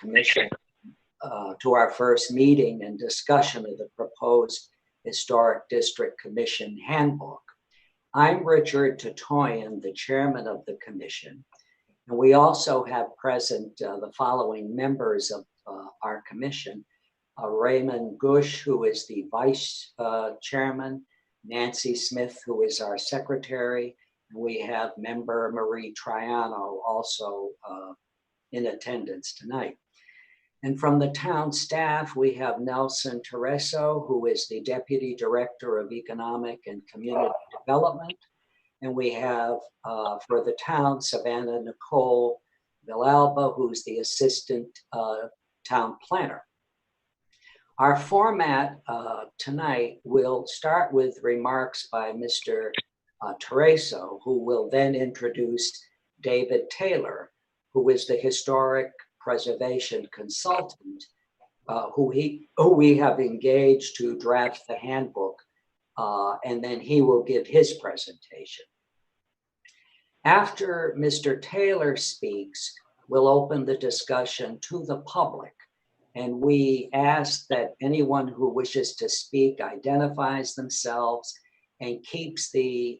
Commission to our first meeting and discussion of the proposed Historic District Commission Handbook. I'm Richard Tatoyan, the chairman of the commission, and we also have present the following members of our commission. Raymond Gush, who is the vice chairman, Nancy Smith, who is our secretary, and we have member Marie Triano also in attendance tonight. And from the town staff, we have Nelson Tereso, who is the Deputy Director of Economic and Community Development. And we have for the town, Savannah Nicole Villalba, who's the Assistant Town Planner. Our format tonight will start with remarks by Mr. Tereso, who will then introduce David Taylor, who is the Historic Preservation Consultant, who we have engaged to draft the handbook, and then he will give his presentation. After Mr. Taylor speaks, we'll open the discussion to the public, and we ask that anyone who wishes to speak identifies themselves and keeps the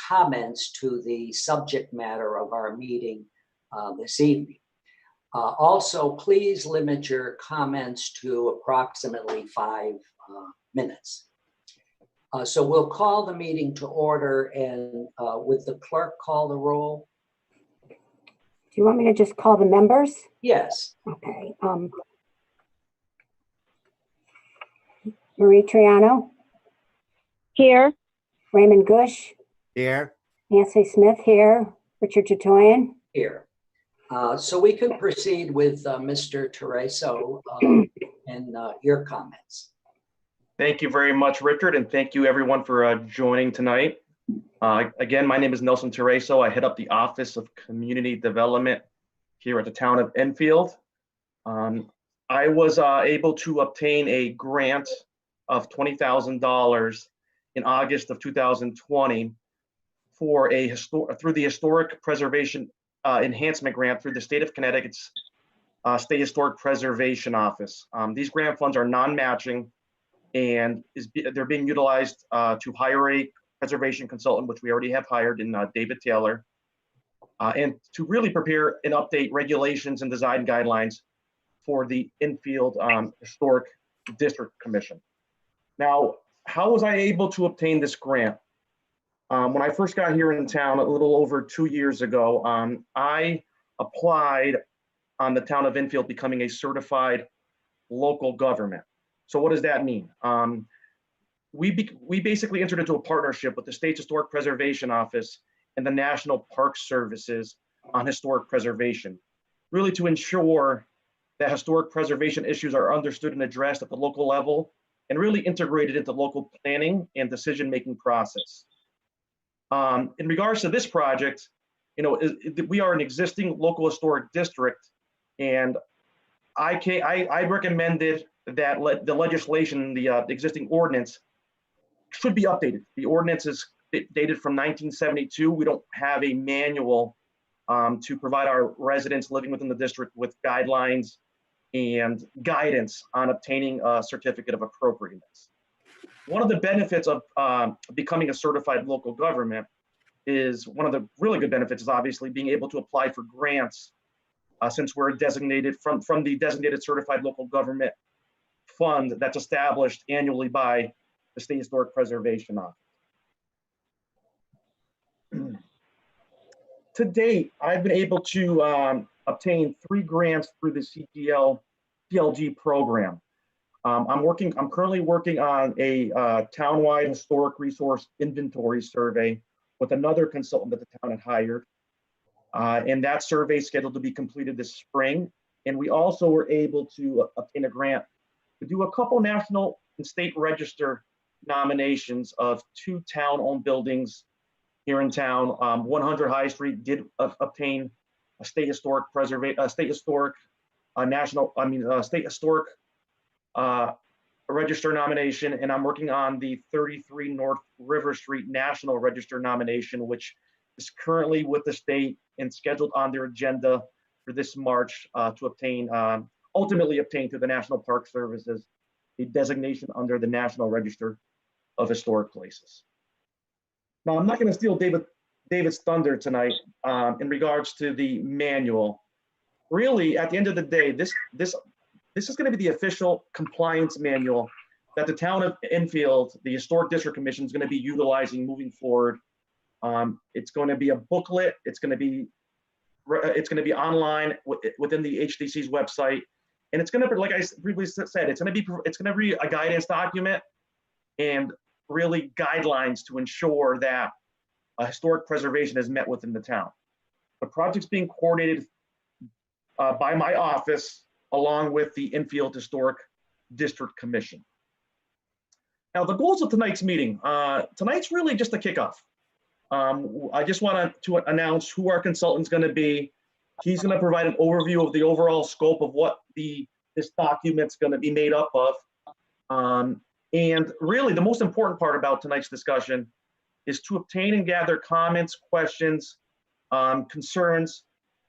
comments to the subject matter of our meeting this evening. Also, please limit your comments to approximately 5 minutes. So we'll call the meeting to order, and would the clerk call the roll? Do you want me to just call the members? Yes. Okay. Marie Triano? Here. Raymond Gush? Here. Nancy Smith here. Richard Tatoyan? Here. So we can proceed with Mr. Tereso and your comments. Thank you very much, Richard, and thank you everyone for joining tonight. Again, my name is Nelson Tereso. I head up the Office of Community Development here at the town of Enfield. I was able to obtain a grant of $20,000 in August of 2020 for through the Historic Preservation Enhancement Grant through the state of Connecticut's State Historic Preservation Office. These grant funds are non-matching, and they're being utilized to hire a preservation consultant, which we already have hired in David Taylor, and to really prepare and update regulations and design guidelines for the Enfield Historic District Commission. Now, how was I able to obtain this grant? When I first got here in town a little over 2 years ago, I applied on the town of Enfield becoming a certified local government. So what does that mean? We basically entered into a partnership with the State's Historic Preservation Office and the National Park Services on historic preservation, really to ensure that historic preservation issues are understood and addressed at the local level and really integrated into local planning and decision-making process. In regards to this project, we are an existing local historic district, and I recommended that the legislation, the existing ordinance, should be updated. The ordinance is dated from 1972. We don't have a manual to provide our residents living within the district with guidelines and guidance on obtaining a certificate of appropriateness. One of the benefits of becoming a certified local government is, one of the really good benefits is obviously being able to apply for grants since we're designated from the designated certified local government fund that's established annually by the State Historic Preservation Office. To date, I've been able to obtain 3 grants through the CDLG program. I'm currently working on a townwide historic resource inventory survey with another consultant that the town had hired. And that survey is scheduled to be completed this spring. And we also were able to obtain a grant to do a couple national and state register nominations of 2 town-owned buildings here in town. 100 High Street did obtain a state historic register nomination, and I'm working on the 33 North River Street National Register nomination, which is currently with the state and scheduled on their agenda for this March to obtain ultimately obtain through the National Park Services a designation under the National Register of Historic Places. Now, I'm not going to steal David's thunder tonight in regards to the manual. Really, at the end of the day, this is going to be the official compliance manual that the town of Enfield, the Historic District Commission, is going to be utilizing moving forward. It's going to be a booklet. It's going to be online within the HDC's website, and it's going to be, like I previously said, it's going to be a guidance document and really guidelines to ensure that historic preservation is met within the town. The project's being coordinated by my office along with the Enfield Historic District Commission. Now, the goals of tonight's meeting, tonight's really just a kickoff. I just want to announce who our consultant's going to be. He's going to provide an overview of the overall scope of what this document's going to be made up of. And really, the most important part about tonight's discussion is to obtain and gather comments, questions, concerns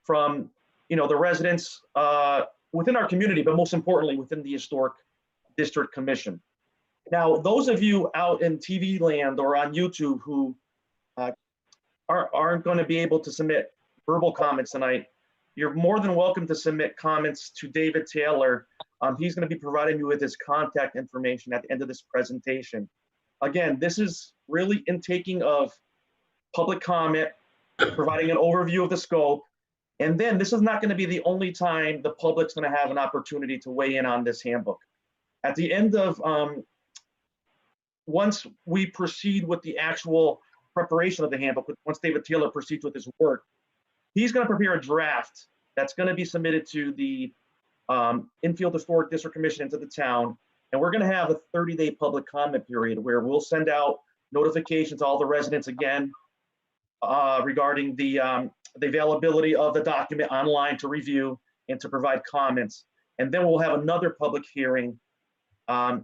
from the residents within our community, but most importantly, within the Historic District Commission. Now, those of you out in TV land or on YouTube who aren't going to be able to submit verbal comments tonight, you're more than welcome to submit comments to David Taylor. He's going to be providing you with his contact information at the end of this presentation. Again, this is really intaking of public comment, providing an overview of the scope. And then this is not going to be the only time the public's going to have an opportunity to weigh in on this handbook. At the end of, once we proceed with the actual preparation of the handbook, once David Taylor proceeds with his work, he's going to prepare a draft that's going to be submitted to the Enfield Historic District Commission and to the town. And we're going to have a 30-day public comment period where we'll send out notifications to all the residents again regarding the availability of the document online to review and to provide comments. And then we'll have another public hearing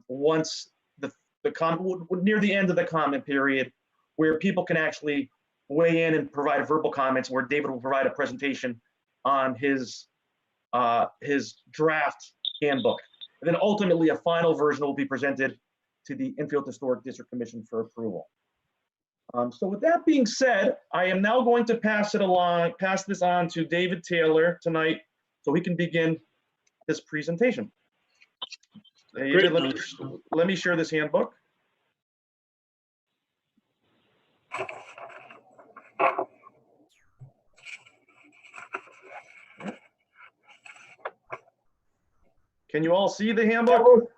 once near the end of the comment period, where people can actually weigh in and provide verbal comments, where David will provide a presentation on his draft handbook. And then ultimately a final version will be presented to the Enfield Historic District Commission for approval. So with that being said, I am now going to pass this on to David Taylor tonight so we can begin this presentation. David, let me share this handbook. Can you all see the handbook?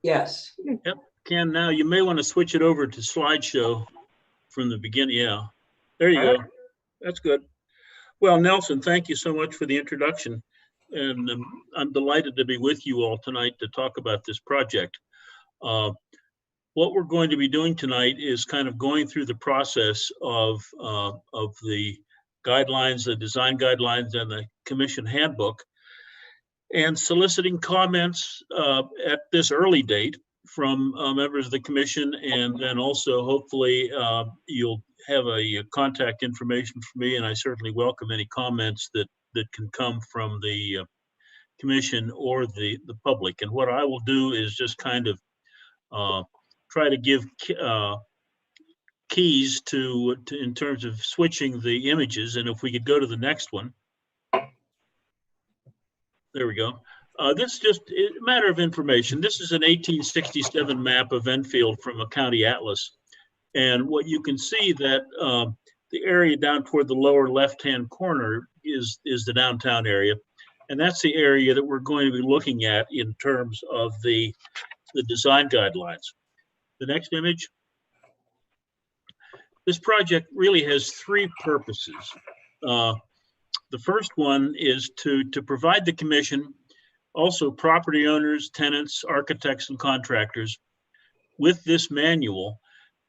Yes. Yep, can now. You may want to switch it over to slideshow from the beginning. Yeah, there you go. That's good. Well, Nelson, thank you so much for the introduction. And I'm delighted to be with you all tonight to talk about this project. What we're going to be doing tonight is kind of going through the process of the guidelines, the design guidelines, and the commission handbook, and soliciting comments at this early date from members of the commission, and then also hopefully you'll have a contact information for me, and I certainly welcome any comments that can come from the commission or the public. And what I will do is just kind of try to give keys to in terms of switching the images. And if we could go to the next one. There we go. This is just a matter of information. This is an 1867 map of Enfield from a county atlas. And what you can see that the area down toward the lower left-hand corner is the downtown area. And that's the area that we're going to be looking at in terms of the design guidelines. The next image. This project really has three purposes. The first one is to provide the commission, also property owners, tenants, architects, and contractors with this manual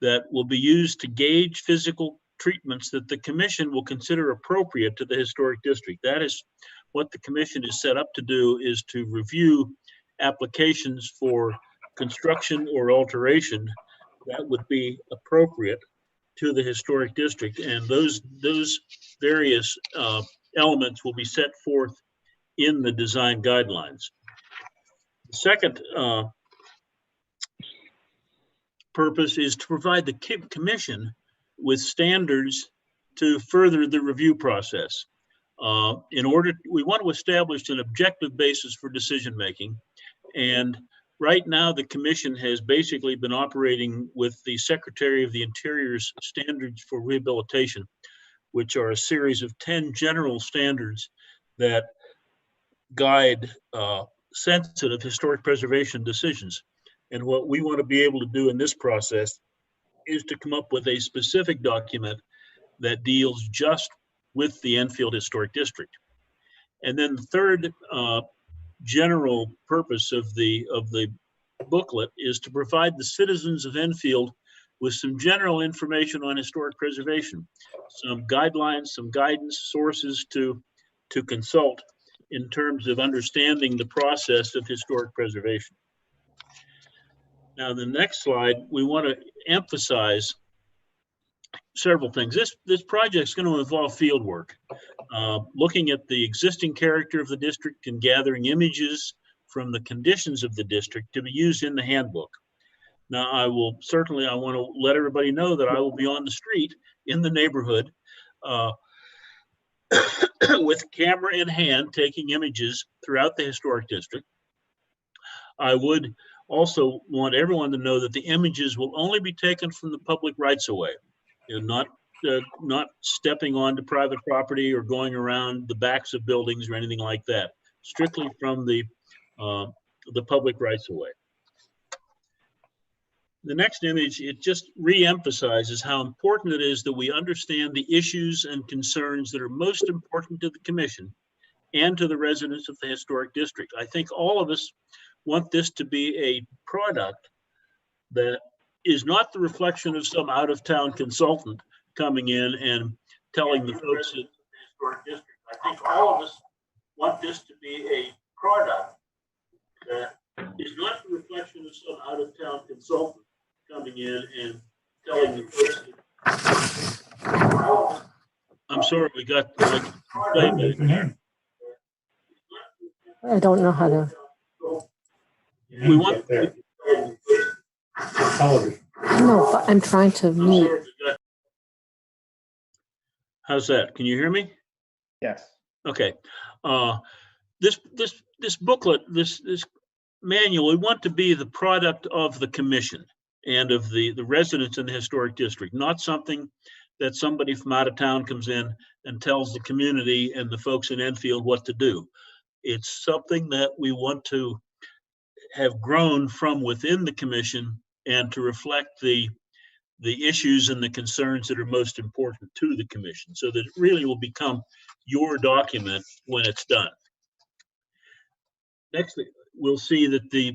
that will be used to gauge physical treatments that the commission will consider appropriate to the historic district. That is what the commission is set up to do, is to review applications for construction or alteration that would be appropriate to the historic district. And those various elements will be set forth in the design guidelines. The second purpose is to provide the commission with standards to further the review process. We want to establish an objective basis for decision making. And right now, the commission has basically been operating with the Secretary of the Interior's standards for rehabilitation, which are a series of 10 general standards that guide sensitive historic preservation decisions. And what we want to be able to do in this process is to come up with a specific document that deals just with the Enfield Historic District. And then the third general purpose of the booklet is to provide the citizens of Enfield with some general information on historic preservation, some guidelines, some guidance, sources to consult in terms of understanding the process of historic preservation. Now, the next slide, we want to emphasize several things. This project is going to involve field work, looking at the existing character of the district and gathering images from the conditions of the district to be used in the handbook. Now, I want to let everybody know that I will be on the street in the neighborhood with camera in hand, taking images throughout the historic district. I would also want everyone to know that the images will only be taken from the public rights-of-way. Not stepping onto private property or going around the backs of buildings or anything like that. Strictly from the public rights-of-way. The next image, it just re-emphasizes how important it is that we understand the issues and concerns that are most important to the commission and to the residents of the historic district. I think all of us want this to be a product that is not the reflection of some out-of-town consultant coming in and telling the folks in the historic district. I think all of us want this to be a product that is not the reflection of some out-of-town consultant coming in and telling the folks. I'm sorry, we got like I don't know how to. we want. No, but I'm trying to mute. How's that? Can you hear me? Yes. Okay. This booklet, this manual, we want to be the product of the commission and of the residents in the historic district, not something that somebody from out of town comes in and tells the community and the folks in Enfield what to do. It's something that we want to have grown from within the commission and to reflect the issues and the concerns that are most important to the commission, so that it really will become your document when it's done. Next, we'll see that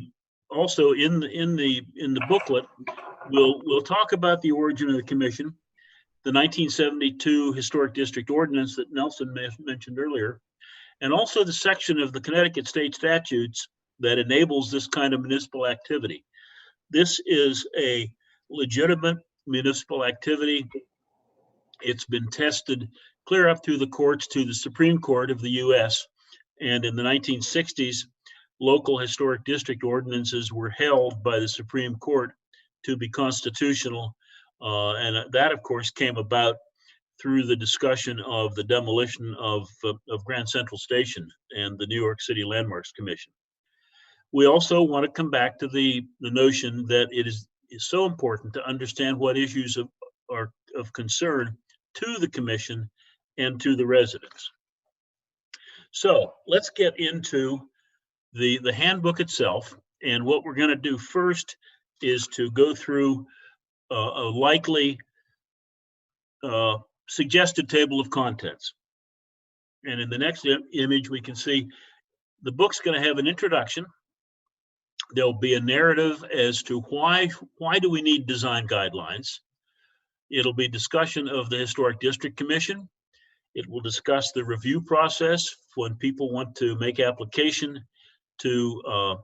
also in the booklet, we'll talk about the origin of the commission, the 1972 Historic District Ordinance that Nelson mentioned earlier, and also the section of the Connecticut State Statutes that enables this kind of municipal activity. This is a legitimate municipal activity. It's been tested clear up through the courts to the Supreme Court of the US. And in the 1960s, local historic district ordinances were held by the Supreme Court to be constitutional. And that, of course, came about through the discussion of the demolition of Grand Central Station and the New York City Landmarks Commission. We also want to come back to the notion that it is so important to understand what issues are of concern to the commission and to the residents. So let's get into the handbook itself. And what we're going to do first is to go through a likely suggested table of contents. And in the next image, we can see the book's going to have an introduction. There'll be a narrative as to why do we need design guidelines. It'll be discussion of the Historic District Commission. It will discuss the review process when people want to make application to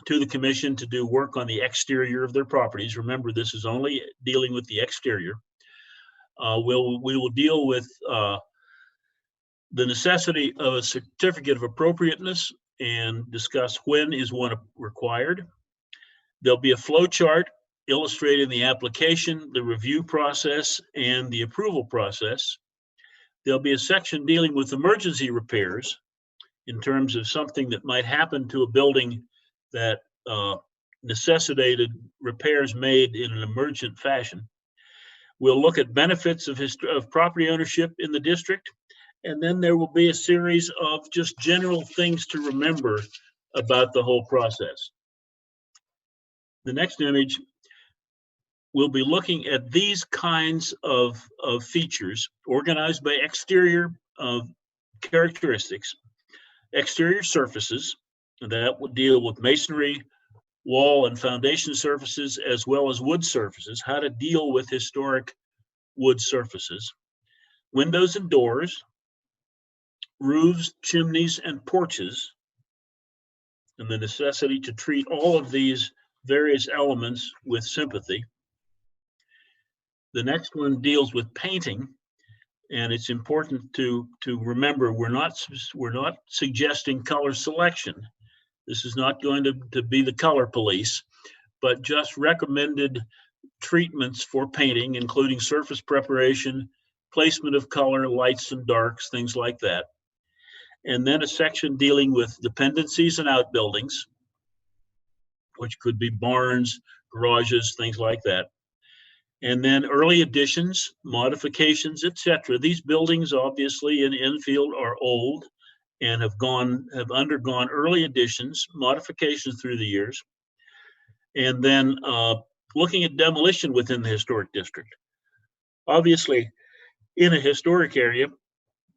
the commission to do work on the exterior of their properties. Remember, this is only dealing with the exterior. We will deal with the necessity of a certificate of appropriateness and discuss when is one required. There'll be a flow chart illustrating the application, the review process, and the approval process. There'll be a section dealing with emergency repairs in terms of something that might happen to a building that necessitated repairs made in an emergent fashion. We'll look at benefits of property ownership in the district, and then there will be a series of just general things to remember about the whole process. The next image, we'll be looking at these kinds of features organized by exterior characteristics, exterior surfaces, and that will deal with masonry, wall and foundation surfaces, as well as wood surfaces, how to deal with historic wood surfaces, windows and doors, roofs, chimneys, and porches, and the necessity to treat all of these various elements with sympathy. The next one deals with painting, and it's important to remember we're not suggesting color selection. This is not going to be the color police, but just recommended treatments for painting, including surface preparation, placement of color, lights and darks, things like that. And then a section dealing with dependencies and outbuildings, which could be barns, garages, things like that. And then early additions, modifications, etc. These buildings, obviously in Enfield, are old and have undergone early additions, modifications through the years. And then looking at demolition within the historic district. Obviously, in a historic area,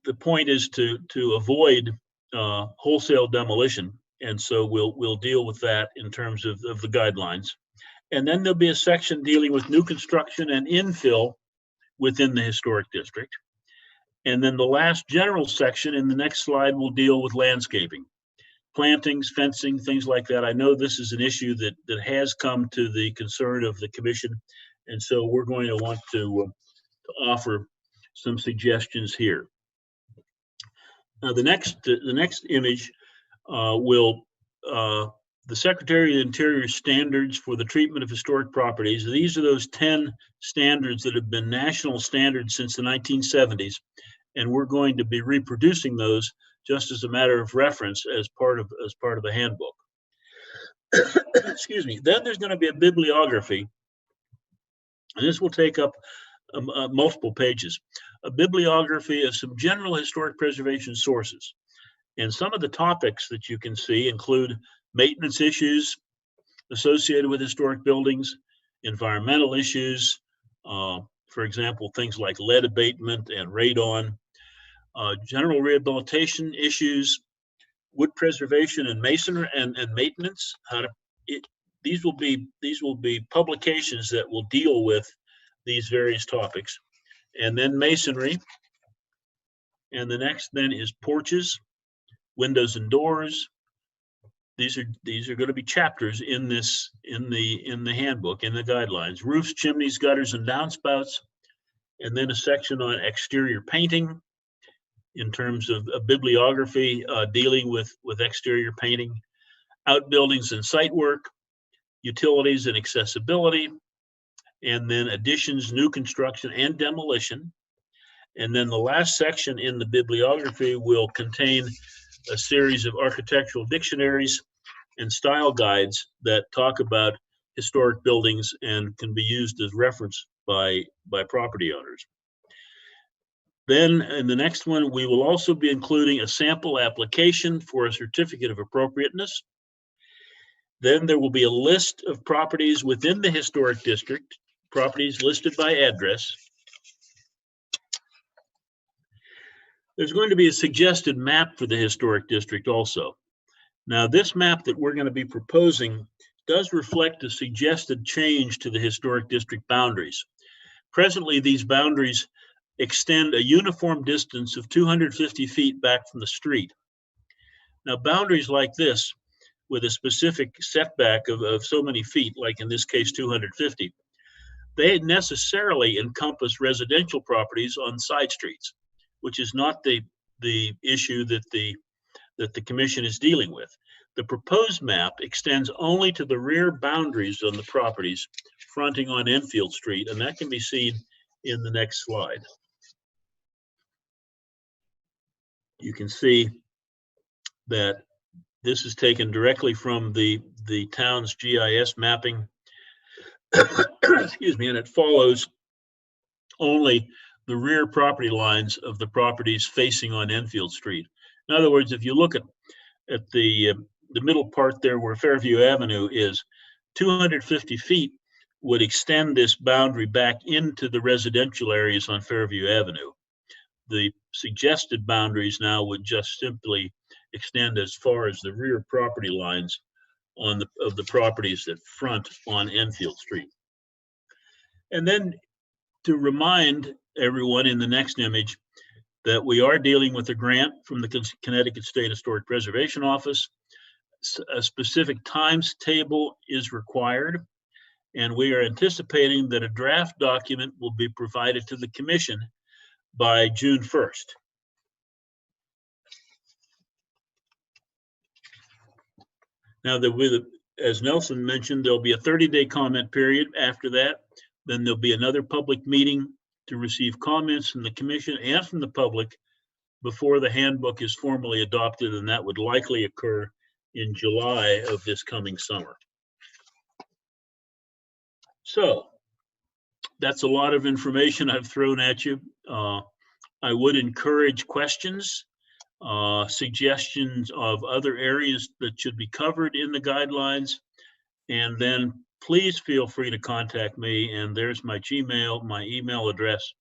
the point is to avoid wholesale demolition, and so we'll deal with that in terms of the guidelines. And then there'll be a section dealing with new construction and infill within the historic district. And then the last general section in the next slide will deal with landscaping, plantings, fencing, things like that. I know this is an issue that has come to the concern of the commission, and so we're going to want to offer some suggestions here. Now, the next image will the Secretary of the Interior standards for the treatment of historic properties. These are those 10 standards that have been national standards since the 1970s, and we're going to be reproducing those just as a matter of reference as part of the handbook. Excuse me. Then there's going to be a bibliography, and this will take up multiple pages. A bibliography of some general historic preservation sources, and some of the topics that you can see include maintenance issues associated with historic buildings, environmental issues, for example, things like lead abatement and radon, general rehabilitation issues, wood preservation and masonry and maintenance. These will be publications that will deal with these various topics. And then masonry. And the next then is porches, windows and doors. These are going to be chapters in the handbook, in the guidelines. Roofs, chimneys, gutters, and downspouts. And then a section on exterior painting in terms of a bibliography dealing with exterior painting, outbuildings and site work, utilities and accessibility, and then additions, new construction, and demolition. And then the last section in the bibliography will contain a series of architectural dictionaries and style guides that talk about historic buildings and can be used as reference by property owners. Then in the next one, we will also be including a sample application for a certificate of appropriateness. Then there will be a list of properties within the historic district, properties listed by address. There's going to be a suggested map for the historic district also. Now, this map that we're going to be proposing does reflect a suggested change to the historic district boundaries. Presently, these boundaries extend a uniform distance of 250 feet back from the street. Now, boundaries like this, with a specific setback of so many feet, like in this case 250, they necessarily encompass residential properties on side streets, which is not the the issue that the commission is dealing with. The proposed map extends only to the rear boundaries on the properties fronting on Enfield Street, and that can be seen in the next slide. You can see that this is taken directly from the town's GIS mapping. Excuse me, and it follows only the rear property lines of the properties facing on Enfield Street. In other words, if you look at the middle part there where Fairview Avenue is, 250 feet would extend this boundary back into the residential areas on Fairview Avenue. The suggested boundaries now would just simply extend as far as the rear property lines of the properties that front on Enfield Street. And then to remind everyone in the next image that we are dealing with a grant from the Connecticut State Historic Preservation Office. A specific times table is required, and we are anticipating that a draft document will be provided to the commission by June 1st. Now, as Nelson mentioned, there'll be a 30-day comment period after that. Then there'll be another public meeting to receive comments from the commission and from the public before the handbook is formally adopted, and that would likely occur in July of this coming summer. So that's a lot of information I've thrown at you. I would encourage questions, suggestions of other areas that should be covered in the guidelines, and then please feel free to contact me, and there's my Gmail, my email address,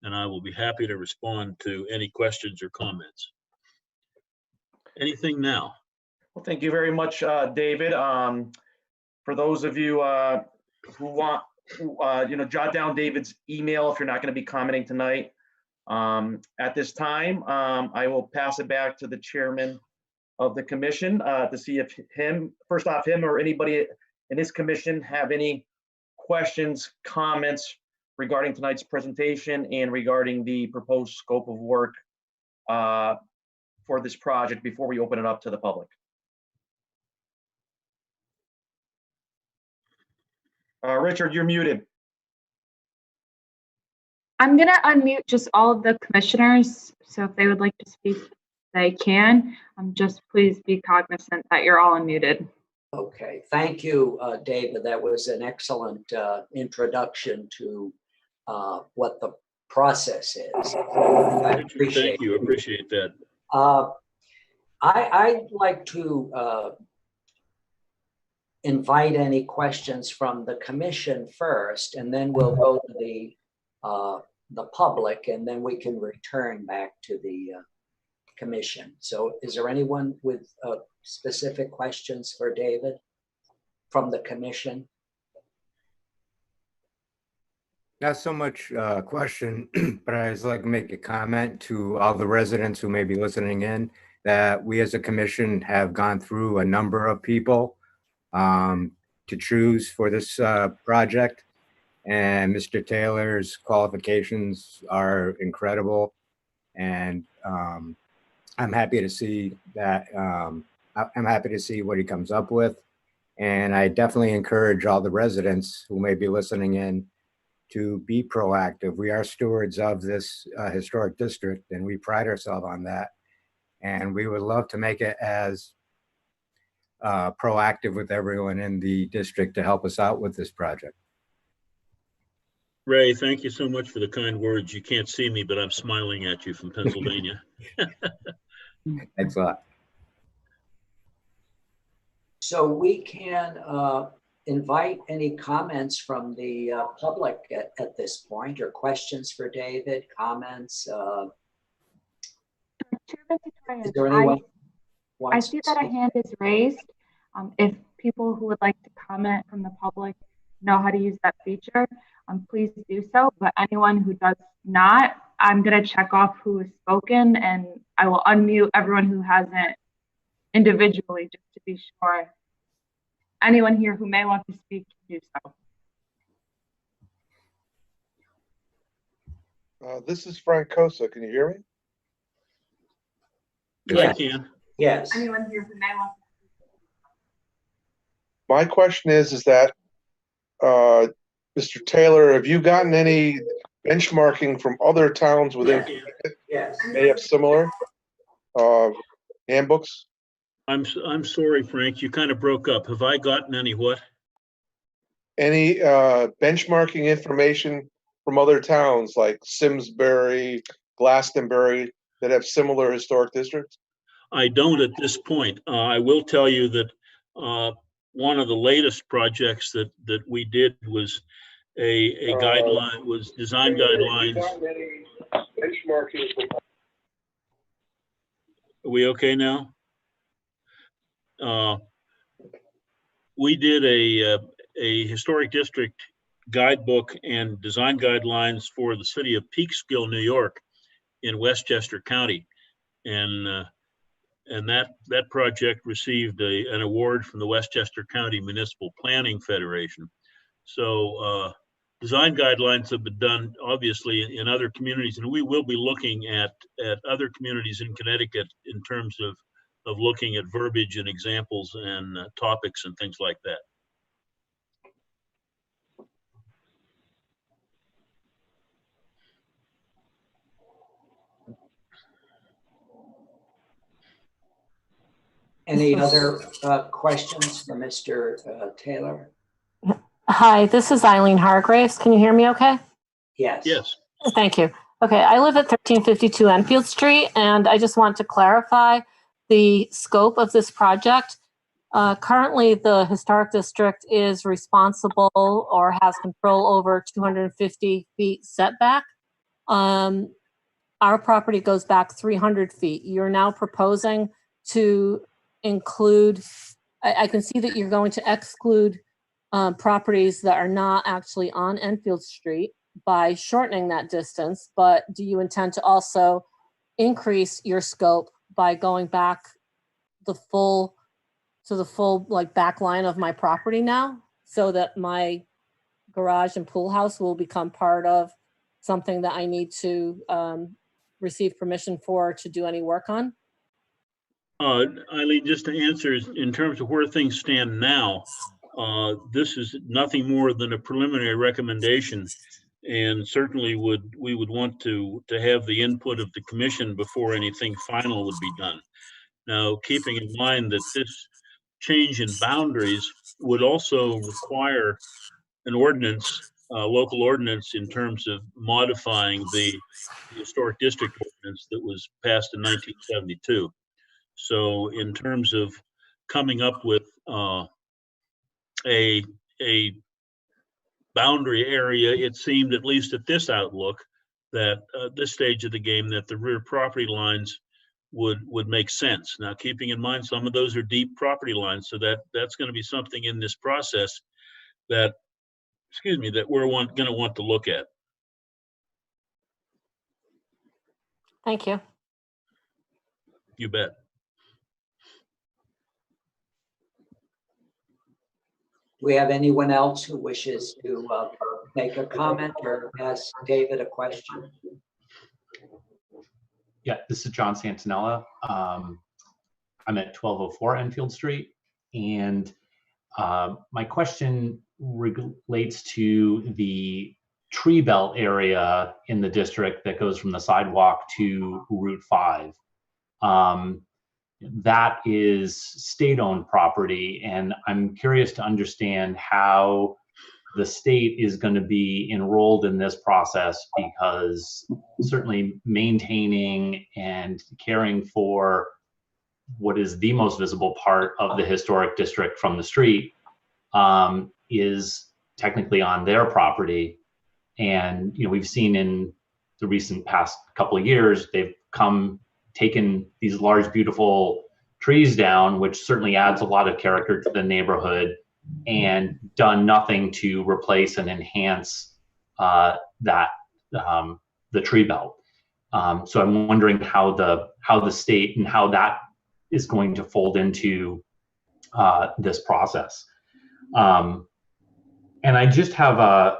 and I will be happy to respond to any questions or comments. Anything now? Well, thank you very much, David. For those of you who want, jot down David's email if you're not going to be commenting tonight. At this time, I will pass it back to the chairman of the commission to see if him or anybody in this commission have any questions, comments regarding tonight's presentation and regarding the proposed scope of work for this project before we open it up to the public. Richard, you're muted. I'm going to unmute just all of the commissioners. So if they would like to speak, they can. Just please be cognizant that you're all unmuted. Okay, thank you, David. That was an excellent introduction to what the process is. I appreciate Thank you. Appreciate that. I'd like to invite any questions from the commission first, and then we'll go to the public, and then we can return back to the commission. So is there anyone with specific questions for David from the commission? Not so much a question, but I'd just like to make a comment to all the residents who may be listening in that we as a commission have gone through a number of people to choose for this project. And Mr. Taylor's qualifications are incredible. And I'm happy to see that. I'm happy to see what he comes up with. And I definitely encourage all the residents who may be listening in to be proactive. We are stewards of this historic district, and we pride ourselves on that. And we would love to make it as proactive with everyone in the district to help us out with this project. Ray, thank you so much for the kind words. You can't see me, but I'm smiling at you from Pennsylvania. Thanks a lot. So we can invite any comments from the public at this point, or questions for David, comments. Is there anyone? I see that a hand is raised. If people who would like to comment from the public know how to use that feature, please do so. But anyone who does not, I'm going to check off who has spoken, and I will unmute everyone who hasn't individually just to be sure. Anyone here who may want to speak can do so. This is Frank Cosa. Can you hear me? I Yes. can. Yes. Anyone here who may want My question is that, Mr. Taylor, have you gotten any benchmarking from other towns within, Yes. may have similar handbooks? I'm sorry, Frank, you kind of broke up. Have I gotten any what? Any benchmarking information from other towns like Simsbury, Glastonbury, that have similar historic districts? I don't at this point. I will tell you that one of the latest projects that we did was a guideline, was design guidelines. Benchmarking from Are we okay now? We did a historic district guidebook and design guidelines for the city of Peekskill, New York, in Westchester County, and that project received an award from the Westchester County Municipal Planning Federation. So design guidelines have been done obviously in other communities, and we will be looking at other communities in Connecticut in terms of looking at verbiage and examples and topics and things like that. Any other questions for Mr. Taylor? Hi, this is Eileen Hargraves. Can you hear me okay? Yes. Yes. Thank you. Okay, I live at 1352 Enfield Street, and I just want to clarify the scope of this project. Currently, the Historic District is responsible or has control over 250 feet setback. Our property goes back 300 feet. You're now proposing to include, I can see that you're going to exclude properties that are not actually on Enfield Street by shortening that distance, but do you intend to also increase your scope by going back the full like back line of my property now, so that my garage and pool house will become part of something that I need to receive permission for to do any work on? Eileen, just to answer, in terms of where things stand now, this is nothing more than a preliminary recommendation, and certainly we would want to have the input of the commission before anything final would be done. Now, keeping in mind that this change in boundaries would also require an ordinance, local ordinance, in terms of modifying the historic district ordinance that was passed in 1972. So in terms of coming up with a boundary area, it seemed, at least at this outlook, that this stage of the game, that the rear property lines would make sense. Now, keeping in mind some of those are deep property lines, so that's going to be something in this process that, that we're going to want to look at. Thank you. You bet. Do we have anyone else who wishes to make a comment or ask David a question? Yeah, this is John Santinella. I'm at 1204 Enfield Street, and my question relates to the tree belt area in the district that goes from the sidewalk to Route 5. That is state-owned property, and I'm curious to understand how the state is going to be enrolled in this process, because certainly maintaining and caring for what is the most visible part of the historic district from the street is technically on their property. And we've seen in the recent past couple of years, they've taken these large, beautiful trees down, which certainly adds a lot of character to the neighborhood, and done nothing to replace and enhance the tree belt. So I'm wondering how the state and how that is going to fold into this process. And I just have I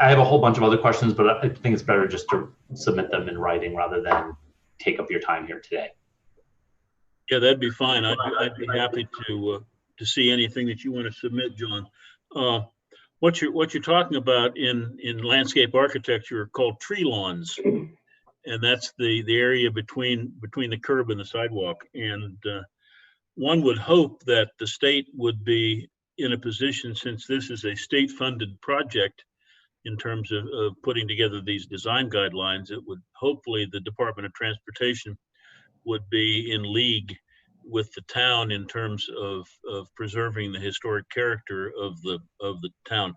have a whole bunch of other questions, but I think it's better just to submit them in writing rather than take up your time here today. Yeah, that'd be fine. I'd be happy to see anything that you want to submit, John. What you're talking about in landscape architecture are called tree lawns, and that's the area between the curb and the sidewalk. And one would hope that the state would be in a position, since this is a state-funded project, in terms of putting together these design guidelines, it would hopefully the Department of Transportation would be in league with the town in terms of preserving the historic character of the town.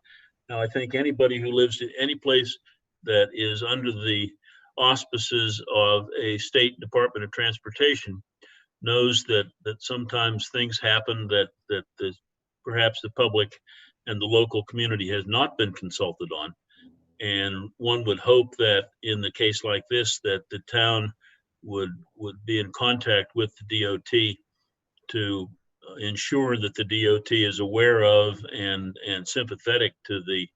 Now, I think anybody who lives in any place that is under the auspices of a state Department of Transportation knows that sometimes things happen that perhaps the public and the local community has not been consulted on. And one would hope that in the case like this, that the town would be in contact with the DOT to ensure that the DOT is aware of and sympathetic to the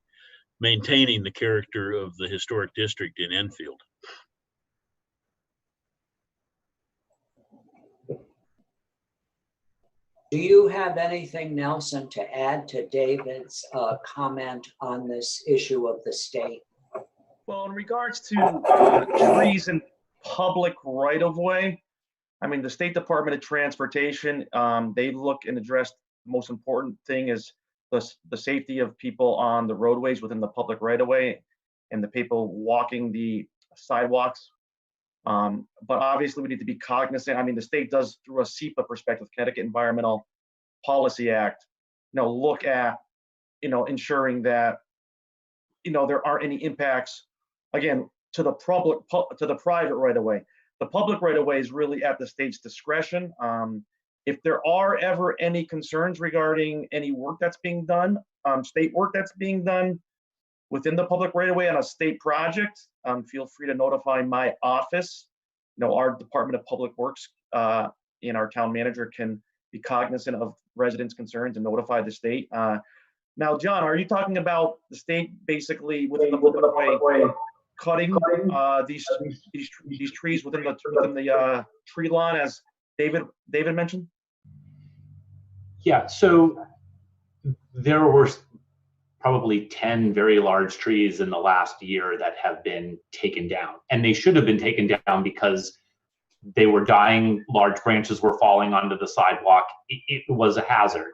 maintaining the character of the historic district in Enfield. Do you have anything, Nelson, to add to David's comment on this issue of the state? Well, in regards to trees and public right-of-way, I mean, the State Department of Transportation, they look and address the most important thing is the safety of people on the roadways within the public right-of-way and the people walking the sidewalks. But obviously we need to be cognizant. I mean, the state does, through a SEPA perspective, Connecticut Environmental Policy Act, look at, ensuring that, there aren't any impacts, again, to the private right-of-way. The public right-of-way is really at the state's discretion. If there are ever any concerns regarding any work that's being done, state work that's being done within the public right-of-way on a state project, feel free to notify my office. Our Department of Public Works and our town manager can be cognizant of residents' concerns and notify the state. Now, John, are you talking about the state basically within the public right-of-way cutting these trees within the tree lawn, as David mentioned? Yeah, so there were probably 10 very large trees in the last year that have been taken down, and they should have been taken down because they were dying. Large branches were falling onto the sidewalk. It was a hazard.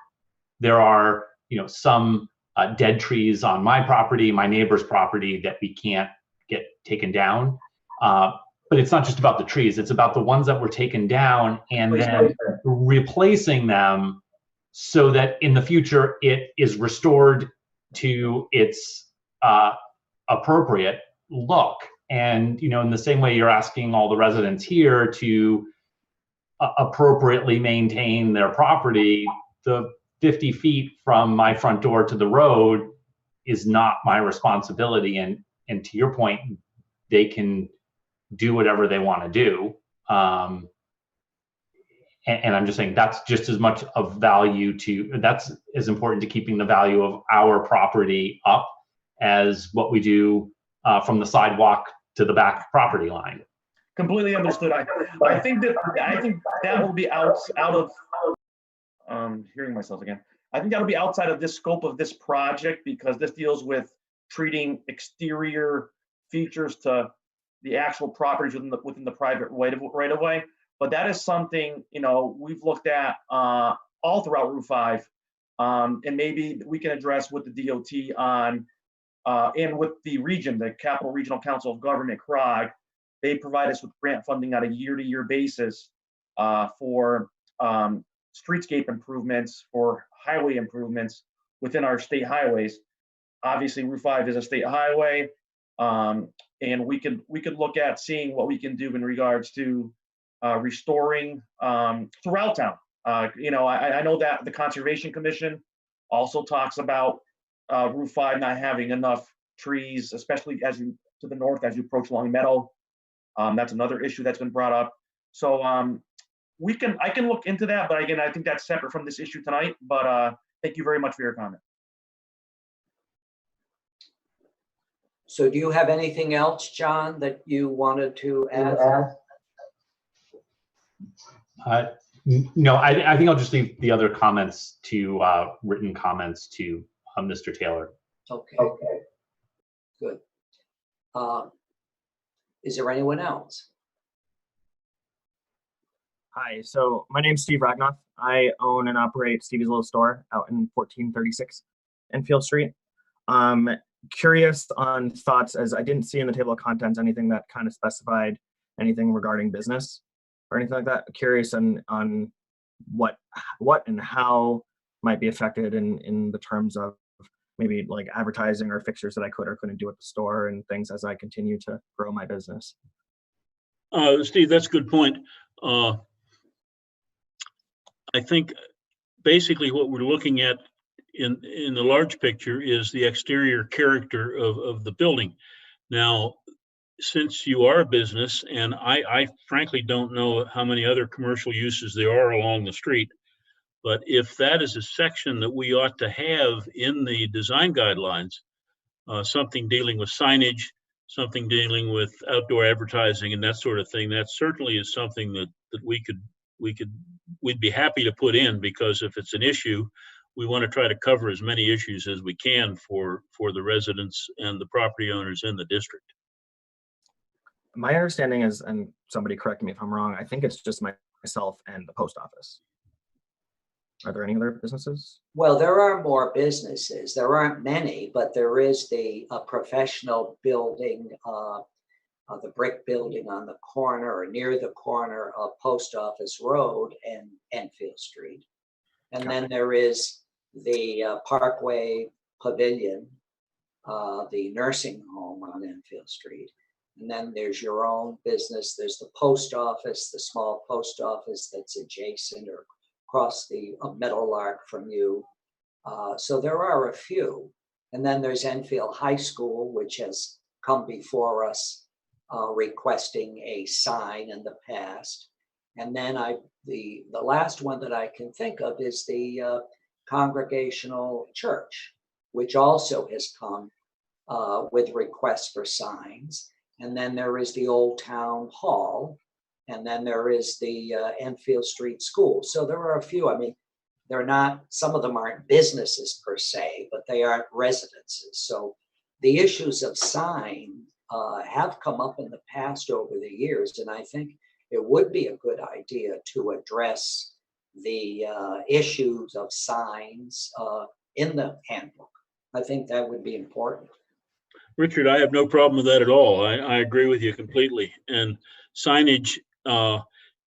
There are, some dead trees on my property, my neighbor's property, that we can't get taken down. But it's not just about the trees, it's about the ones that were taken down and then replacing them so that in the future it is restored to its appropriate look. And, in the same way you're asking all the residents here to appropriately maintain their property, the 50 feet from my front door to the road is not my responsibility. And to your point, they can do whatever they want to do. And I'm just saying that's just as much of value that's as important to keeping the value of our property up as what we do from the sidewalk to the back property line. Completely understood. I think that will be out of hearing myself again. I think that'll be outside of this scope of this project, because this deals with treating exterior features to the actual properties within the private right-of-way. But that is something, we've looked at all throughout Route 5, and maybe we can address with the DOT on, and with the region, the Capital Regional Council of Government, CROG. They provide us with grant funding on a year-to-year basis for streetscape improvements, for highway improvements within our state highways. Obviously, Route 5 is a state highway, and we could look at seeing what we can do in regards to restoring throughout town. I know that the Conservation Commission also talks about Route 5 not having enough trees, especially to the north as you approach Long Meadow. That's another issue that's been brought up. So I can look into that, but again, I think that's separate from this issue tonight. But thank you very much for your comment. So do you have anything else, John, that you wanted to add? No, I think I'll just leave the other comments to written comments to Mr. Taylor. Okay. Good. Is there anyone else? Hi, so my name's Steve Ragnoff. I own and operate Stevie's Little Store out in 1436 Enfield Street. Curious on thoughts, as I didn't see in the table of contents anything that kind of specified anything regarding business or anything like that. Curious on what and how might be affected in the terms of maybe like advertising or fixtures that I could or couldn't do at the store and things as I continue to grow my business. Steve, that's a good point. I think basically what we're looking at in the large picture is the exterior character of the building. Now, since you are a business, and I frankly don't know how many other commercial uses there are along the street, but if that is a section that we ought to have in the design guidelines, something dealing with signage, something dealing with outdoor advertising and that sort of thing, that certainly is something that we'd be happy to put in, because if it's an issue, we want to try to cover as many issues as we can for the residents and the property owners in the district. My understanding is, and somebody correct me if I'm wrong, I think it's just myself and the post office. Are there any other businesses? Well, there are more businesses. There aren't many, but there is the professional building, the brick building on the corner or near the corner of Post Office Road and Enfield Street. And then there is the Parkway Pavilion, the nursing home on Enfield Street. And then there's your own business. There's the post office, the small post office that's adjacent or across the Meadowlark from you. So there are a few. And then there's Enfield High School, which has come before us requesting a sign in the past. And then the last one that I can think of is the Congregational Church, which also has come with requests for signs. And then there is the Old Town Hall, and then there is the Enfield Street School. So there are a few. I mean, they're not, some of them aren't businesses per se, but they aren't residences. So the issues of sign have come up in the past over the years, and I think it would be a good idea to address the issues of signs in the handbook. I think that would be important. Richard, I have no problem with that at all. I agree with you completely. And signage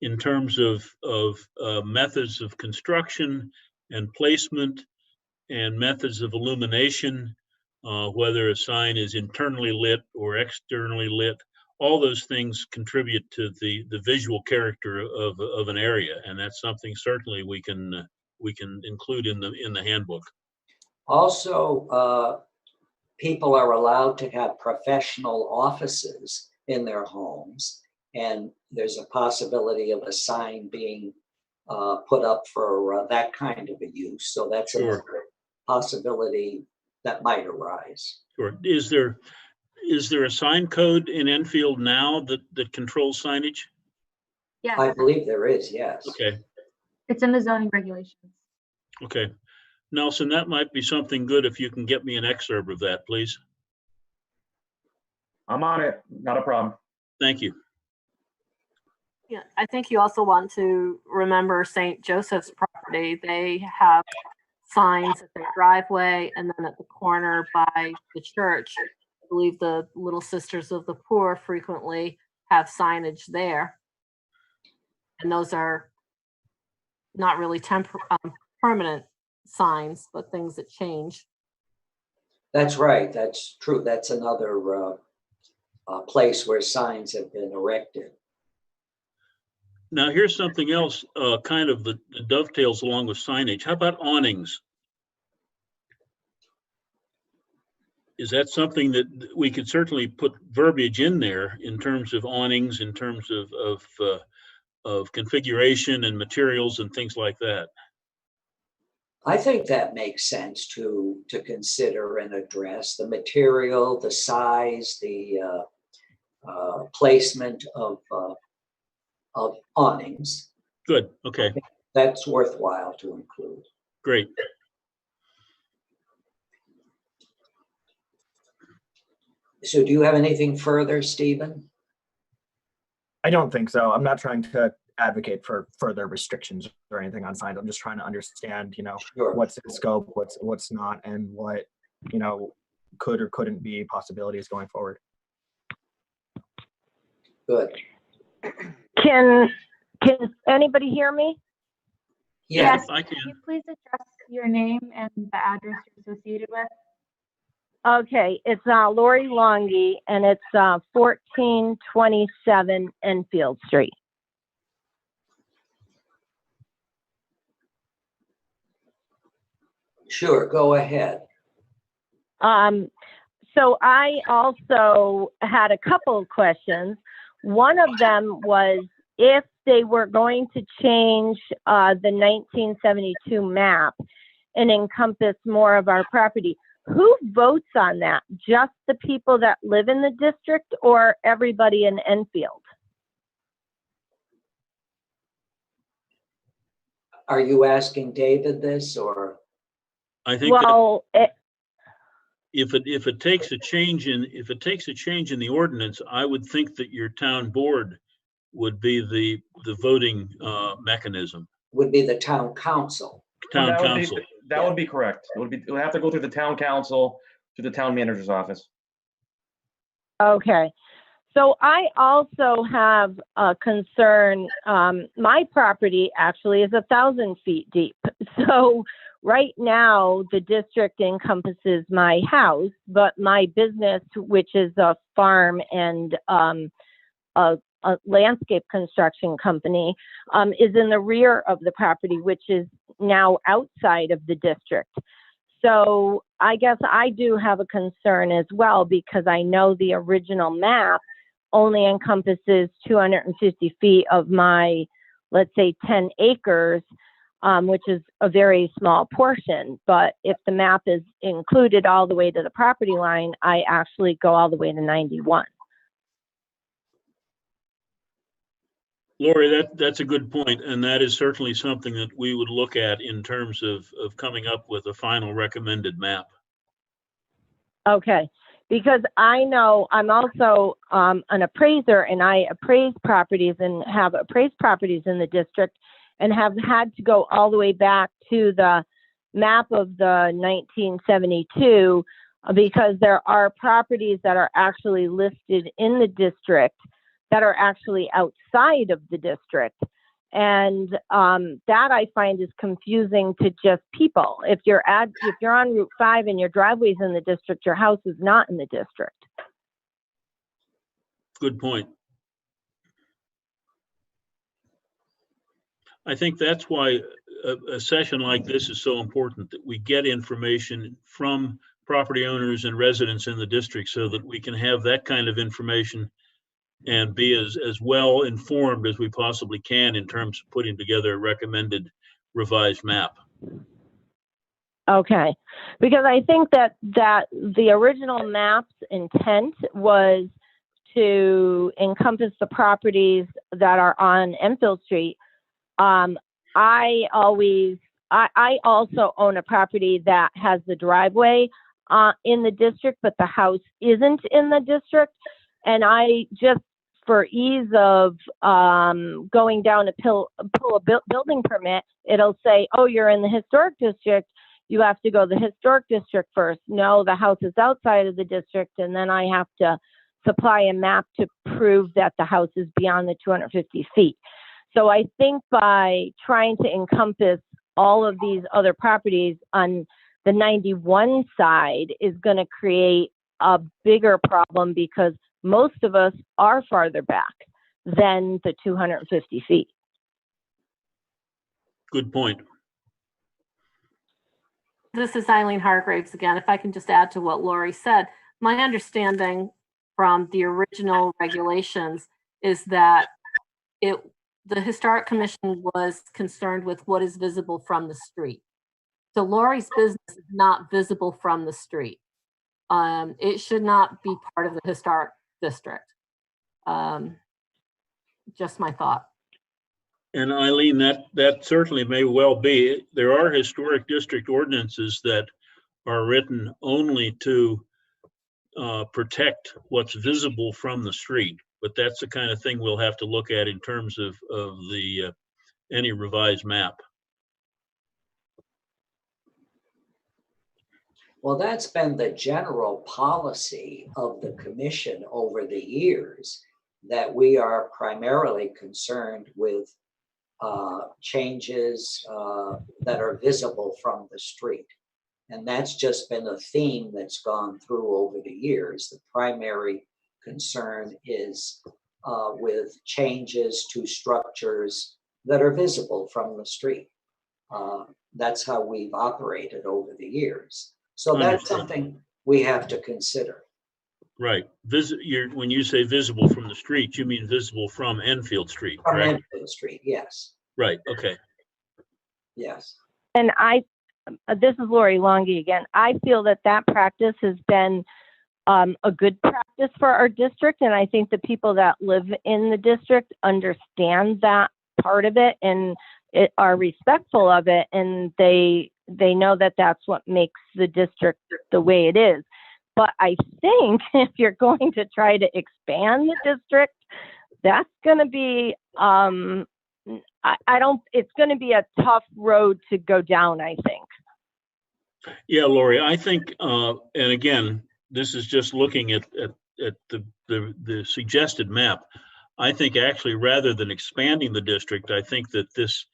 in terms of methods of construction and placement and methods of illumination, whether a sign is internally lit or externally lit, all those things contribute to the visual character of an area, and that's something certainly we can include in the handbook. Also, people are allowed to have professional offices in their homes, and there's a possibility of a sign being put up for that kind of a use. So that's Sure. a possibility that might arise. Sure. Is there a sign code in Enfield now that controls signage? Yeah, I believe there is, yes. Okay. it's in the zoning regulations. Okay. Nelson, that might be something good if you can get me an excerpt of that, please. I'm on it, not a problem. Thank you. Yeah, I think you also want to remember St. Joseph's property. They have signs at their driveway and then at the corner by the church. I believe the Little Sisters of the Poor frequently have signage there. And those are not really permanent signs, but things that change. That's right. That's true. That's another place where signs have been erected. Now, here's something else, kind of that dovetails along with signage. How about awnings? Is that something that we could certainly put verbiage in there in terms of awnings, in terms of configuration and materials and things like that? I think that makes sense to consider and address the material, the size, the placement of awnings. Good, okay, That's worthwhile to include. great. So do you have anything further, Stephen? I don't think so. I'm not trying to advocate for further restrictions or anything on signs. I'm just trying to understand, Sure. what's in scope, what's not, and what, could or couldn't be possibilities going forward. Good. Can anybody hear me? Yes, I Can can. you please address your name and the address you're associated with? Okay, it's Lori Longy, and it's 1427 Enfield Street. Sure, go ahead. So I also had a couple of questions. One of them was if they were going to change the 1972 map and encompass more of our property, who votes on that? Just the people that live in the district or everybody in Enfield? Are you asking David this or? I think that Well, if it takes a change in the ordinance, I would think that your town board would be the voting mechanism. Would be the town council. Town That would be- council. That would be correct. It would have to go through the town council, to the town manager's office. okay. So I also have a concern. My property actually is 1,000 feet deep. So right now the district encompasses my house, but my business, which is a farm and a landscape construction company, is in the rear of the property, which is now outside of the district. So I guess I do have a concern as well, because I know the original map only encompasses 250 feet of my, let's say, 10 acres, which is a very small portion. But if the map is included all the way to the property line, I actually go all the way to 91. Lori, that's a good point, and that is certainly something that we would look at in terms of coming up with a final recommended map. Okay, because I know I'm also an appraiser, and I appraise properties and have appraised properties in the district, and have had to go all the way back to the map of the 1972, because there are properties that are actually listed in the district that are actually outside of the district. And that I find is confusing to just people. If you're on Route 5 and your driveway's in the district, your house is not in the district. Good point. I think that's why a session like this is so important, that we get information from property owners and residents in the district so that we can have that kind of information and be as well informed as we possibly can in terms of putting together a recommended revised map. Okay, because I think that the original map's intent was to encompass the properties that are on Enfield Street. I also own a property that has the driveway in the district, but the house isn't in the district. And I just, for ease of going down to pull a building permit, it'll say, oh, you're in the historic district. You have to go to the historic district first. No, the house is outside of the district. And then I have to supply a map to prove that the house is beyond the 250 feet. So I think by trying to encompass all of these other properties on the 91 side is going to create a bigger problem, because most of us are farther back than the 250 feet. Good point. This is Eileen Hargraves again. If I can just add to what Lori said, my understanding from the original regulations is that the Historic Commission was concerned with what is visible from the street. So Lori's business is not visible from the street. It should not be part of the historic district. Just my thought. And Eileen, that certainly may well be. There are historic district ordinances that are written only to protect what's visible from the street. But that's the kind of thing we'll have to look at in terms of the any revised map. Well, that's been the general policy of the commission over the years, that we are primarily concerned with changes that are visible from the street. And that's just been a theme that's gone through over the years. The primary concern is with changes to structures that are visible from the street. That's how we've operated over the years. So that's something we have to consider. Right. When you say visible from the street, you mean visible from Enfield Street, From correct? Enfield Street, yes. Right. Okay. Yes. And this is Lori Longy again. I feel that practice has been a good practice for our district. And I think the people that live in the district understand that part of it and are respectful of it. And they know that that's what makes the district the way it is. But I think if you're going to try to expand the district, that's going to be, it's going to be a tough road to go down, I think. Yeah, Lori, I think, and again, this is just looking at the suggested map. I think actually, rather than expanding the district, I think that this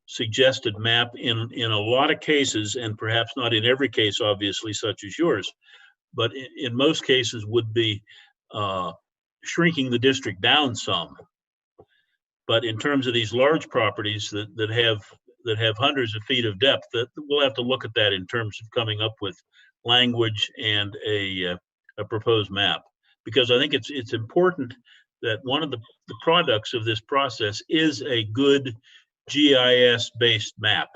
suggested map in a lot of cases, and perhaps not in every case, obviously, such as yours, but in most cases would be shrinking the district down some. But in terms of these large properties that have hundreds of feet of depth, that we'll have to look at that in terms of coming up with language and a proposed map. Because I think it's important that one of the products of this process is a good GIS-based map,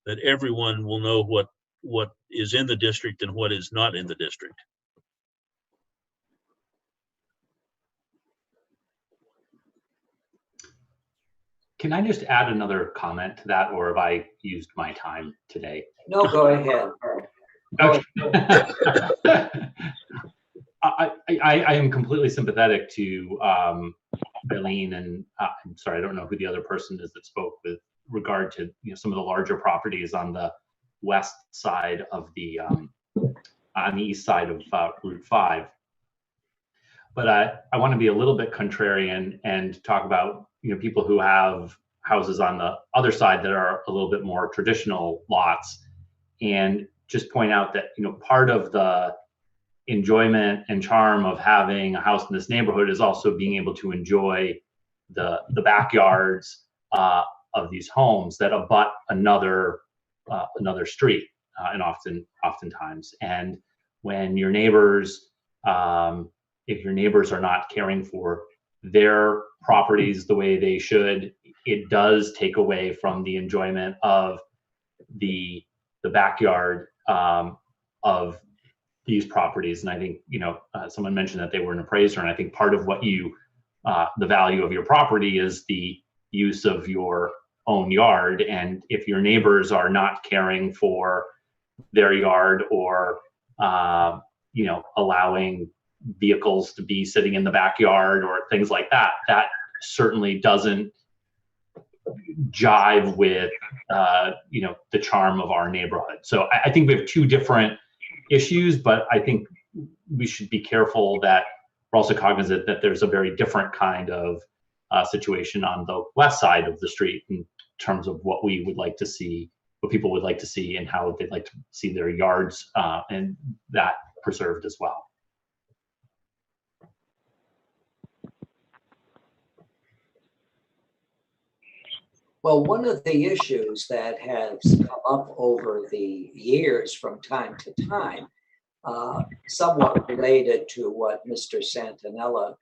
that everyone will know what is in the district and what is not in the district. Can I just add another comment to that, or have I used my time today? No, go ahead. I am completely sympathetic to Eileen, and I'm sorry, I don't know who the other person is that spoke with regard to some of the larger properties on the west side of the on the east side of Route 5. But I want to be a little bit contrarian and talk about people who have houses on the other side that are a little bit more traditional lots, and just point out that part of the enjoyment and charm of having a house in this neighborhood is also being able to enjoy the backyards of these homes that abut another street, and oftentimes. And when your neighbors, if your neighbors are not caring for their properties the way they should, it does take away from the enjoyment of the backyard of these properties. And I think someone mentioned that they were an appraiser, and I think part of what the value of your property is the use of your own yard. And if your neighbors are not caring for their yard, or allowing vehicles to be sitting in the backyard or things like that, that certainly doesn't jive with the charm of our neighborhood. So I think we have two different issues, but I think we should be careful that we're also cognizant that there's a very different kind of situation on the west side of the street in terms of what we would like to see, what people would like to see, and how they'd like to see their yards and that preserved as well. Well, one of the issues that has come up over the years from time to time, somewhat related to what Mr. Santinella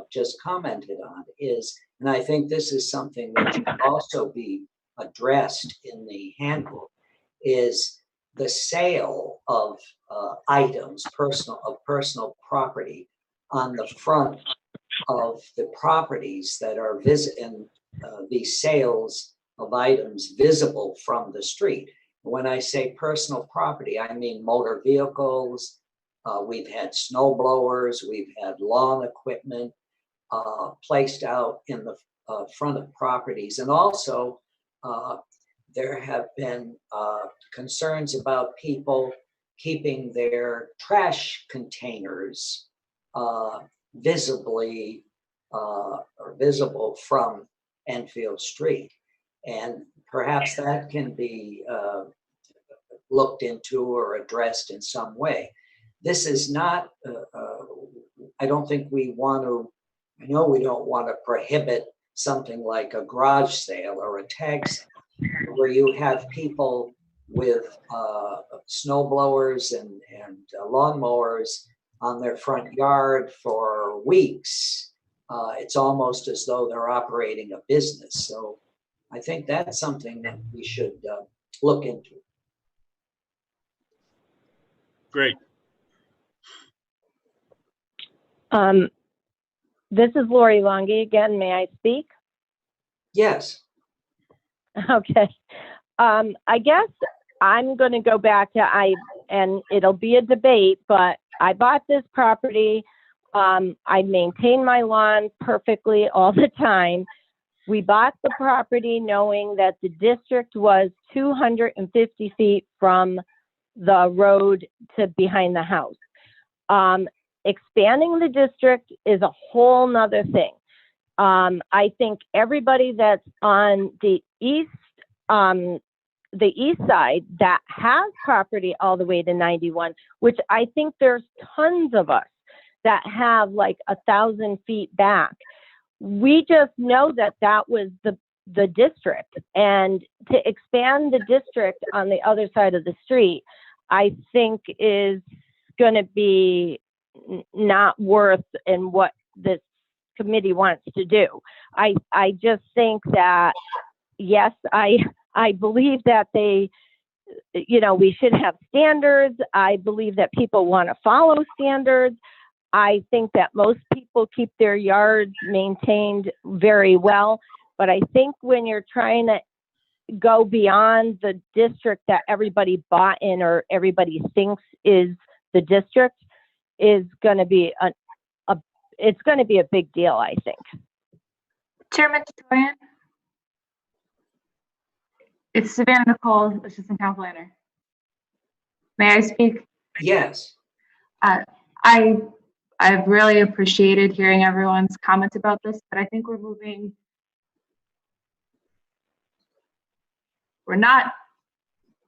just commented on, is, and I think this is something that should also be addressed in the handbook, is the sale of items, personal property on the front of the properties that are these sales of items visible from the street. When I say personal property, I mean motor vehicles. We've had snow blowers, we've had lawn equipment placed out in the front of properties. And also, there have been concerns about people keeping their trash containers visibly or visible from Enfield Street. And perhaps that can be looked into or addressed in some way. This is not, I don't think we want to, I know we don't want to prohibit something like a garage sale or a tag sale, where you have people with snow blowers and lawnmowers on their front yard for weeks. It's almost as though they're operating a business. So I think that's something that we should look into. Great. This is Lori Longy again. May I speak? Yes. Okay. I guess I'm going to go back to and it'll be a debate, but I bought this property. I maintain my lawn perfectly all the time. We bought the property knowing that the district was 250 feet from the road to behind the house. Expanding the district is a whole nother thing. I think everybody that's on the east side that has property all the way to 91, which I think there's tons of us that have like 1,000 feet back. We just know that that was the district, and to expand the district on the other side of the street, I think is going to be not worth in what this committee wants to do. I just think that, yes, I believe that we should have standards. I believe that people want to follow standards. I think that most people keep their yards maintained very well. But I think when you're trying to go beyond the district that everybody bought in or everybody thinks is the district, is going to be it's going to be a big deal, I think. Chairman Tatoyan. It's Savannah Nicole, Assistant Town Planner. May I speak? Yes. I've really appreciated hearing everyone's comments about this, but I think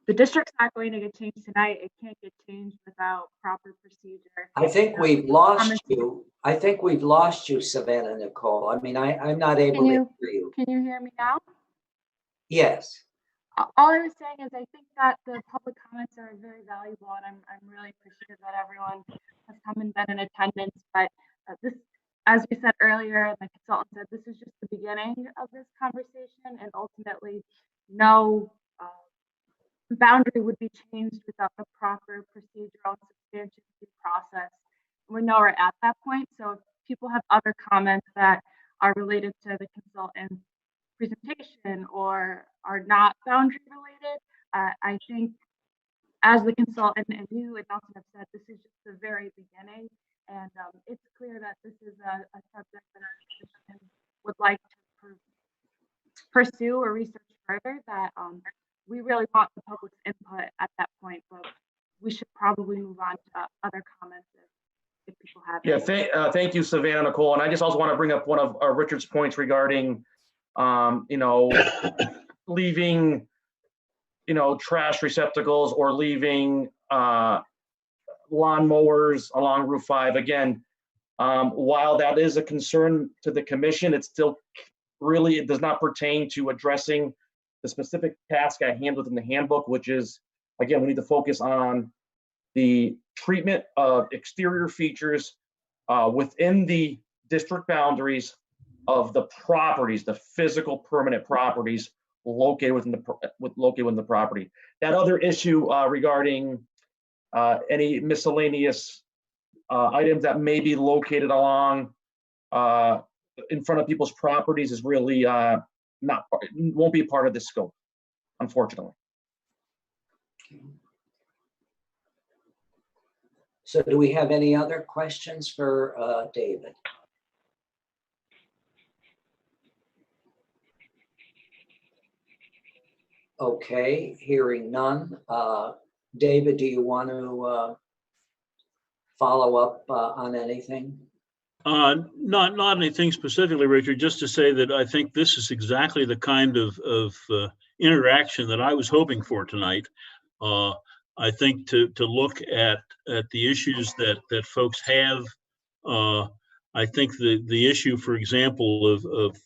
the district's not going to get changed tonight. It can't get changed without proper procedure. I think we've lost you. I think we've lost you, Savannah Nicole. I mean, I'm not able to hear you. Can you hear me now? Yes. All I was saying is I think that the public comments are very valuable, and I'm really appreciative that everyone has come and been in attendance. But this, as we said earlier, and the consultant said, this is just the beginning of this conversation, and ultimately no boundary would be changed without the proper procedural and substantive process. We know we're at that point, so if people have other comments that are related to the consultant's presentation or are not boundary related, I think as the consultant and you and Nelson have said, this is just the very beginning, and it's clear that this is a subject that our commission would like to pursue or research further, that we really want the public's input at that point, but we should probably move on to other comments if people have. Yeah, thank you, Savannah Nicole. And I just also want to bring up one of Richard's points regarding, leaving, trash receptacles or leaving lawnmowers along Route 5. Again, while that is a concern to the commission, it does not pertain to addressing the specific task at hand within the handbook, which is, again, we need to focus on the treatment of exterior features within the district boundaries of the properties, the physical permanent properties located within the property. That other issue regarding any miscellaneous items that may be located along in front of people's properties is really won't be part of this scope, unfortunately. So do we have any other questions for David? Okay, hearing none. David, do you want to follow up on anything? Not anything specifically, Richard, just to say that I think this is exactly the kind of interaction that I was hoping for tonight. I think to look at the issues that folks have. I think the issue, for example, of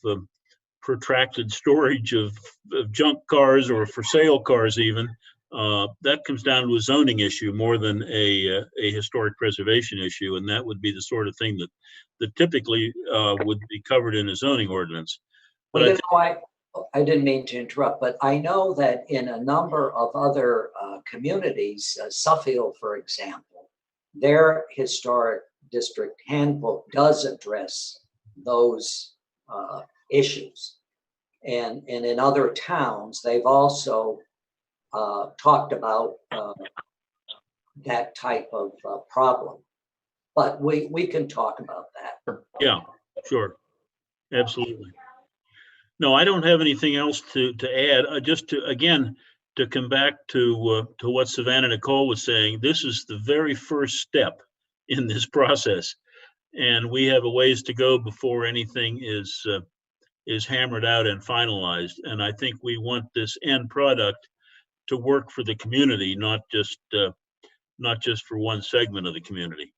protracted storage of junk cars or for sale cars even, that comes down to a zoning issue more than a historic preservation issue, and that would be the sort of thing that typically would be covered in a zoning ordinance. But Well, I didn't mean to interrupt, but I know that in a number of other communities, Suffield, for example, their historic district handbook does address those issues. And in other towns, they've also talked about that type of problem. But we can talk about that. Yeah, sure. Absolutely. No, I don't have anything else to add. Just to come back to what Savannah Nicole was saying, this is the very first step in this process. And we have a ways to go before anything is hammered out and finalized. And I think we want this end product to work for the community, not just for one segment of the community.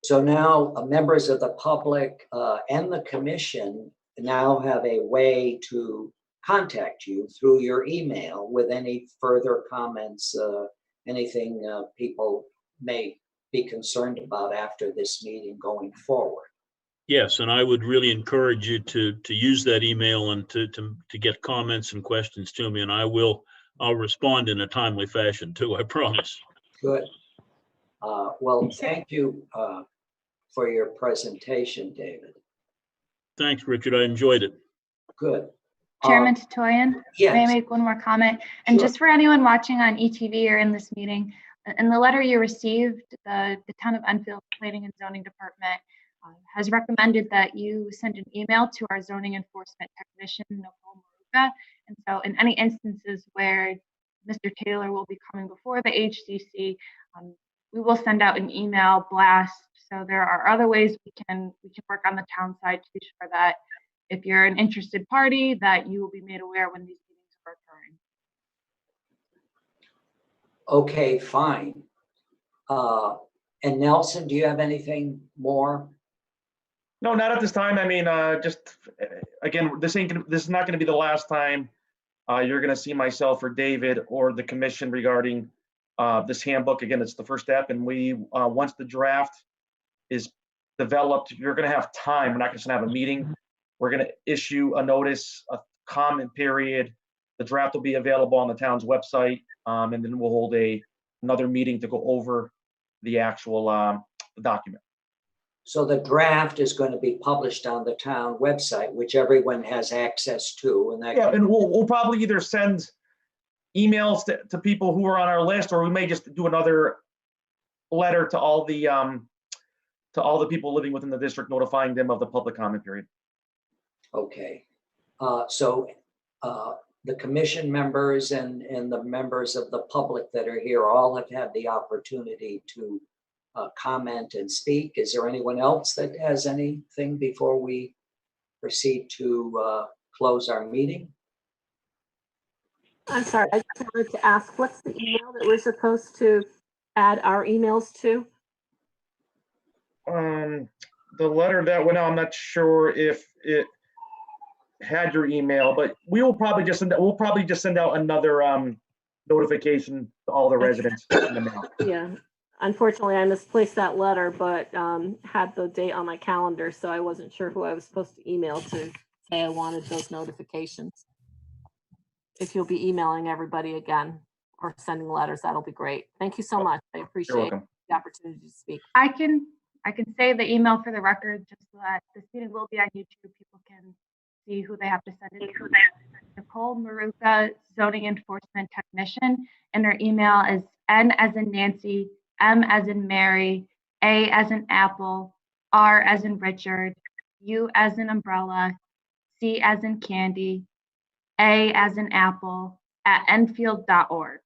So now members of the public and the commission now have a way to contact you through your email with any further comments, anything people may be concerned about after this meeting going forward. Yes, and I would really encourage you to use that email and to get comments and questions to me, and I'll respond in a timely fashion too, I promise. Good. Well, thank you for your presentation, David. Thanks, Richard. I enjoyed it. Good. Chairman Tatoyan, yes. May I make one more comment? And Sure. just for anyone watching on ETV or in this meeting, in the letter you received, the Town of Enfield Planning and Zoning Department has recommended that you send an email to our zoning enforcement technician, Nicole Maruka. And so in any instances where Mr. Taylor will be coming before the HCC, we will send out an email blast. So there are other ways we can work on the town side to ensure that if you're an interested party, that you will be made aware when these meetings are occurring. Okay, fine. And Nelson, do you have anything more? No, not at this time. I mean, just again, this is not going to be the last time you're going to see myself or David or the commission regarding this handbook. Again, it's the first step, and we once the draft is developed, you're going to have time. We're not just going to have a meeting. We're going to issue a notice, a comment period. The draft will be available on the town's website, and then we'll hold another meeting to go over the actual document. So the draft is going to be published on the town website, which everyone has access to. And that Yeah, and we'll probably either send emails to people who are on our list, or we may just do another letter to all the people living within the district, notifying them of the public comment period. Okay. So the commission members and the members of the public that are here all have had the opportunity to comment and speak. Is there anyone else that has anything before we proceed to close our meeting? I'm sorry, I just wanted to ask, what's the email that we're supposed to add our emails to? The letter that went out, I'm not sure if it had your email, but we will probably just send out another notification to all the residents in the mail. Yeah, unfortunately, I misplaced that letter, but had the date on my calendar, so I wasn't sure who I was supposed to email to say I wanted those notifications. If you'll be emailing everybody again or sending letters, that'll be great. Thank you so much. I appreciate the opportunity to speak. I can say the email for the record, just so that this meeting will be on YouTube. People can see who they have to send it to. Nicole Maruka, Zoning Enforcement Technician, and her email is N as in Nancy, M as in Mary, A as in Apple, R as in Richard, U as in Umbrella, C as in Candy, A as in Apple, at enfield.org.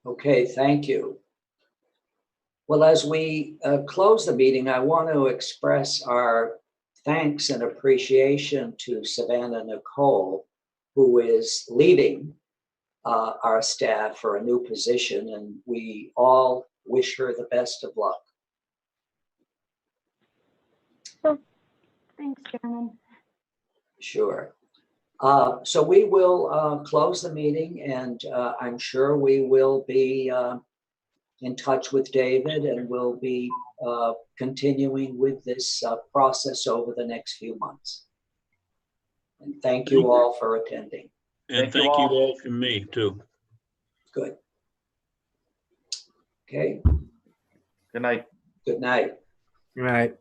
Okay, thank you. Well, as we close the meeting, I want to express our thanks and appreciation to Savannah Nicole, who is leaving our staff for a new position, and we all wish her the best of luck. Thanks, Chairman. Sure. So we will close the meeting, and I'm sure we will be in touch with David, and we'll be continuing with this process over the next few months. And thank you all for attending. And thank you all from me too. Good. Okay. Good night. Good night. Right.